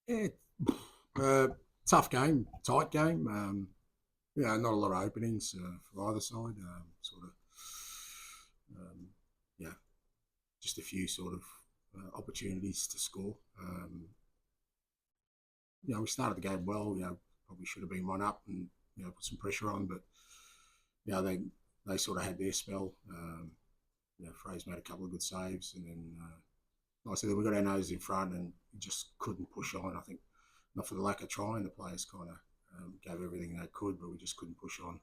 Yeah, uh, tough game, tight game. Not a lot of openings for either side. Um, yeah, just a few sort of opportunities to score. We started the game well. Probably should have been one up and put some pressure on, but they sort of had their spell. Fraser made a couple of good saves, and then like I said, we got our nose in front and just couldn't push on. I think not for the lack of trying, the players kind of gave everything they could, but we just couldn't push on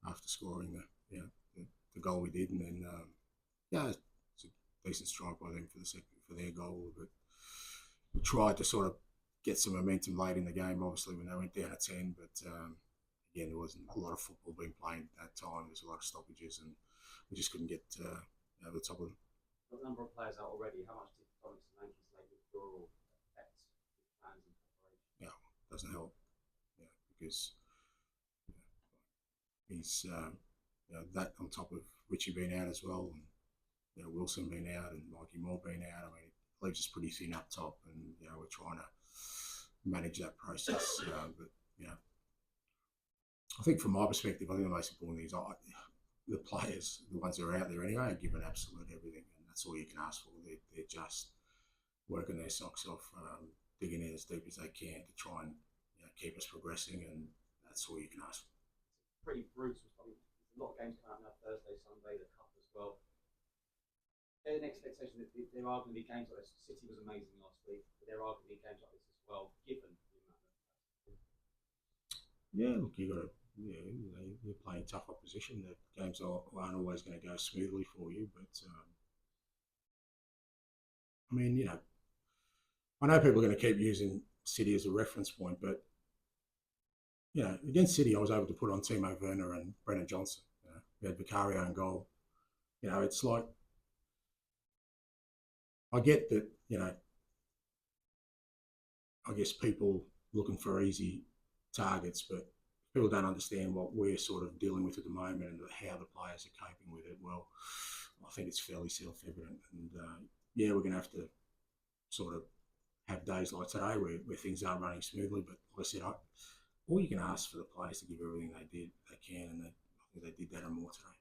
after scoring the goal we did, and then it's a decent strike by them for their goal, but we tried to sort of get some momentum late in the game. Obviously, when they went down at 10, but again, there wasn't a lot of football being played at that time. There's a lot of stoppages, and we just couldn't get over the top of them. Got a number of players out already. How much did Thomas and Ange's late withdrawal affect plans and preparation? Yeah, doesn't help. Yeah, because he's that on top of Richie being out as well, and Wilson being out and Mikey Moore being out. I mean, it leaves us pretty thin up top, and we're trying to manage that process. But I think from my perspective, I think the most important thing is the players, the ones that are out there anyway, are given absolute everything, and that's all you can ask for. They're just working their socks off, digging in as deep as they can to try and keep us progressing, and that's all you can ask for. Pretty brutal. I mean, there's a lot of games coming out now Thursday, Sunday, the Cup as well. There's an expectation that there are going to be games like this. City was amazing last week, but there are going to be games like this as well, given the amount of. Yeah, look, you're playing tough opposition. The games aren't always going to go smoothly for you, but I mean, I know people are going to keep using City as a reference point, but against City, I was able to put on Timo Werner and Brennan Johnson. We had Vicario in goal. It's like I get that. I guess people looking for easy targets, but people don't understand what we're sort of dealing with at the moment and how the players are coping with it. Well, I think it's fairly self-evident, and we're going to have to sort of have days like today where things aren't running smoothly. But like I said, all you can ask for the players to give everything they can, and I think they did that and more today.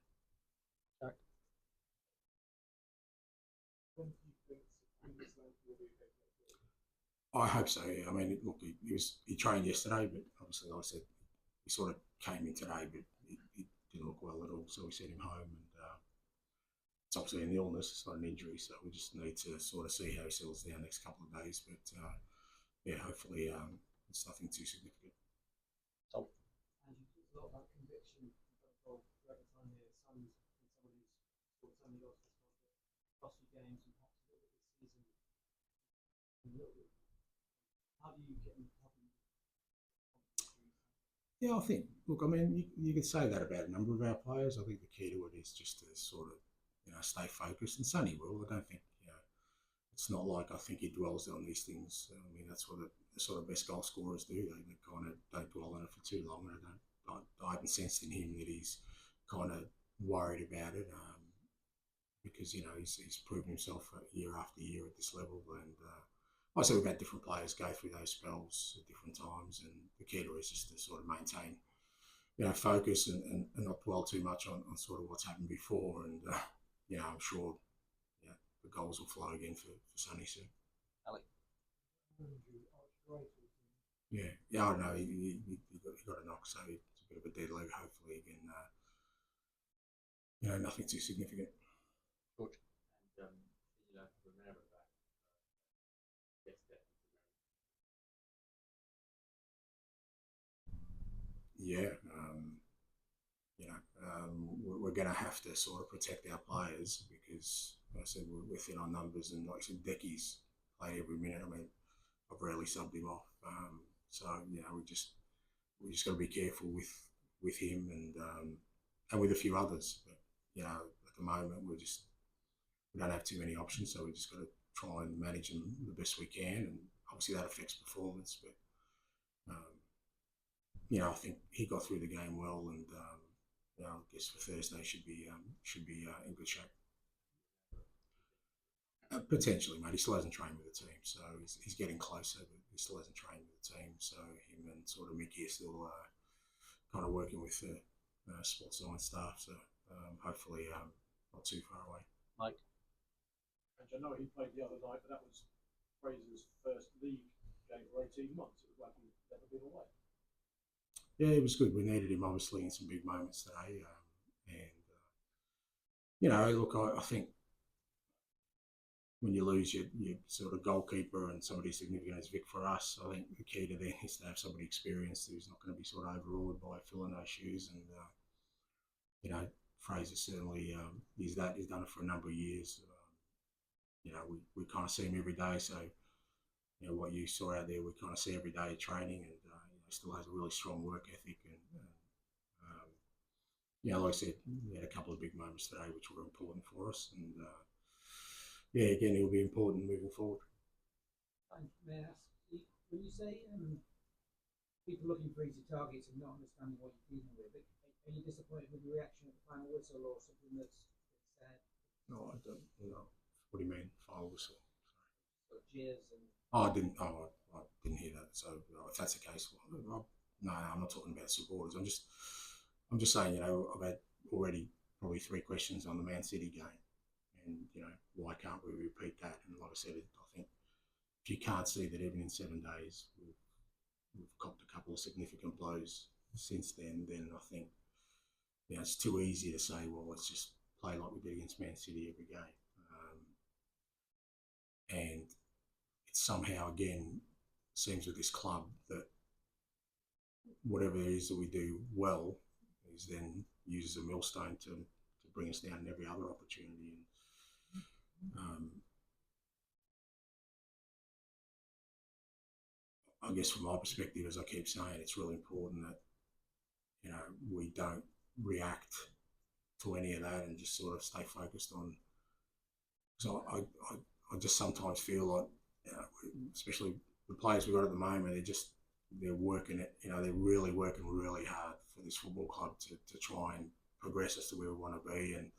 Jack? I hope so. Yeah. I mean, look, he trained yesterday, but obviously, like I said, he sort of came in today, but he didn't look well at all. So we sent him home, and it's obviously an illness, it's not an injury. So we just need to sort of see how he settles down next couple of days. But hopefully it's nothing too significant. Tom? And you talked a lot about conviction throughout the time here. Son's been someone who's scored so many goals across the games and perhaps a little bit this season. A little bit. How do you get him? Yeah, I think. Look, I mean, you could say that about a number of our players. I think the key to it is just to sort of stay focused. And Sonny will. I don't think it's not like I think he dwells on these things. I mean, that's what the sort of best goal scorers do. They kind of don't dwell on it for too long. I haven't sensed in him that he's kind of worried about it because he's proven himself year after year at this level. And like I said, we've had different players go through those spells at different times, and the key to it is just to sort of maintain focus and not dwell too much on sort of what's happened before. And I'm sure the goals will flow again for Sonny soon. Ali? Yeah, I know he got a knock, so it's a bit of a dead leg. Hopefully, again, nothing too significant. George? And remember that. Yeah, we're going to have to sort of protect our players because, like I said, we're thin on numbers, and like I said, Decky's played every minute. I mean, I've rarely subbed him off, so we just got to be careful with him and with a few others. But at the moment we don't have too many options, so we just got to try and manage them the best we can, and obviously that affects performance. But I think he got through the game well, and I guess for Thursday should be in good shape. Potentially, mate. He still hasn't trained with the team, so he's getting closer, but he still hasn't trained with the team. So him and sort of Mickey are still kind of working with the sports science staff. So hopefully not too far away. Mike? And I know he played the other night, but that was Fraser's first league game for 18 months. It was like he'd never been away. Yeah, it was good. We needed him, obviously, in some big moments today. Look, I think when you lose your sort of goalkeeper and somebody significant as Vic for us, I think the key to then is to have somebody experienced who's not going to be sort of overawed by filling those shoes. And, Fraser certainly is that. He's done it for a number of years. We kind of see him every day. So, what you saw out there, we kind of see every day at training, and still has a really strong work ethic. And like I said, we had a couple of big moments today which were important for us. And again, it'll be important moving forward. May I ask, when you say people looking for easy targets and not understanding what you're dealing with, are you disappointed with the reaction at the final whistle or something that's said? No, I don't. What do you mean, final whistle? Sort of jeers and. I didn't hear that. So if that's the case, no, I'm not talking about supporters. I'm just saying, I've had already probably 3 questions on the Man City game, and why can't we repeat that? And like I said, I think if you can't see that even in 7 days we've copped a couple of significant blows since then I think it's too easy to say, well, let's just play like we did against Man City every game, and it somehow again seems with this club that whatever it is that we do well is then used as a millstone to bring us down in every other opportunity. And I guess from my perspective, as I keep saying, it's really important that we don't react to any of that and just sort of stay focused on. So I just sometimes feel like, especially the players we've got at the moment, they're working it. They're really working really hard for this football club to try and progress us to where we want to be. And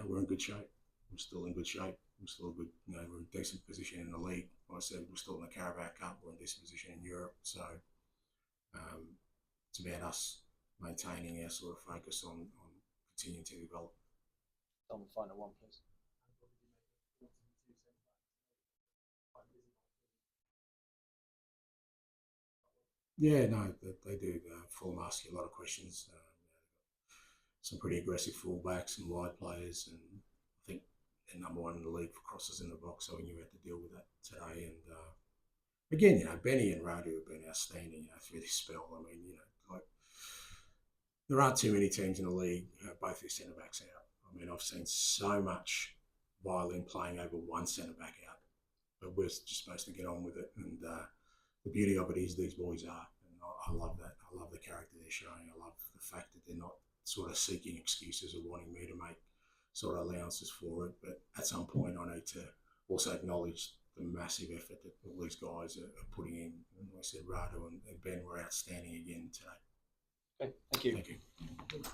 we're in good shape. We're still in good shape. We're still good. We're in a decent position in the league. Like I said, we're still in the Carabao Cup. We're in a decent position in Europe. So it's about us maintaining our sort of focus on continuing to develop. Tom, final one, please. Yeah, no, they do. Fulham ask you a lot of questions. Some pretty aggressive fullbacks and wide players, and I think they're number 1 in the league for crosses in the box, so we knew we had to deal with that today. And again, Benny and Radu have been outstanding through this spell. I mean, there aren't too many teams in the league who have both their centre backs out. I mean, I've seen so much violin playing over one centre back out, but we're just supposed to get on with it. And the beauty of it is these boys are, and I love that. I love the character they're showing. I love the fact that they're not sort of seeking excuses or wanting me to make sort of allowances for it. But at some point, I need to also acknowledge the massive effort that all these guys are putting in. And like I said, Rado and Ben were outstanding again today. Okay, thank you. Thank you.